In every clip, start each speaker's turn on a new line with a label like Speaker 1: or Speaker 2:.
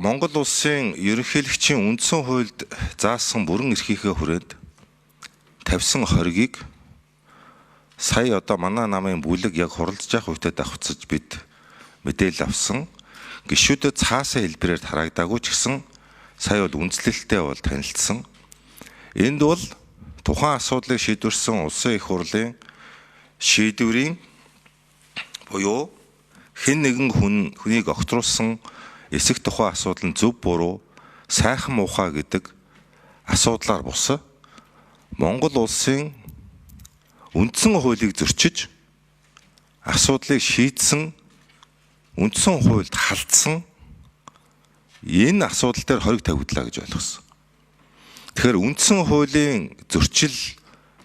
Speaker 1: Монгол улсын ерөнхийлөгчийн үндсэн хуульд заасан бүрэн эрхийнхээ хүрээнд тавьсан хоргийг сая одоо манай намын бүлэг яг хуралдаж явах үедээ давхцаж бид мэдээлэл авсан. Гишүүдэд цаасан хэлбэрээр тараагдаагүй ч гэсэн сая бол үндэслэлтэй бол танилцсан. Энд бол тухайн асуудлыг шийдвэрсэн улсын их хурлын шийдвэрийн буюу хэн нэгэн хүнийг огтруулсан эсэх тухайн асуудал нь зөв буруу, сайхан муухай гэдэг асуудлаар бус Монгол улсын үндсэн хуулийг зөрчиж асуудлыг шийдсэн үндсэн хуульд халдсан энэ асуудал дээр хориг тавигдлаа гэж ойлгосон. Тэгэхээр үндсэн хуулийн зөрчил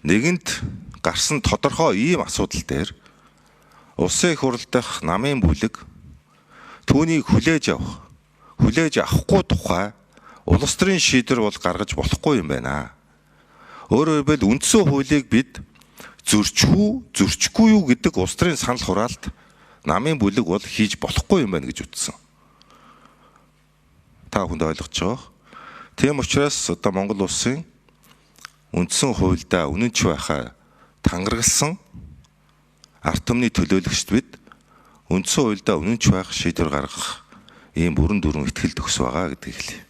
Speaker 1: нэгэнт гарсан тодорхой ийм асуудал дээр улсын их хурл дахь намын бүлэг түүнийг хүлээж авахгүй тухай улс төрийн шийдвэр бол гаргаж болохгүй юм байна. Өөрөөр хэлбэл үндсэн хуулийг бид зөрчихгүй юу гэдэг улс төрийн санал хураалт намын бүлэг бол хийж болохгүй юм байна гэж үзсэн. Та бүхэнд ойлгож байгаа. Тийм учраас одоо Монгол улсын үндсэн хуульдаа үнэнч байхаа тангаргалсан ард түмний төлөөлөгчд бид үндсэн хуульдаа үнэнч байх шийдвэр гаргах ийм бүрэн дүрэн ихтгэл төгс байгаа гэдгийг хэлье.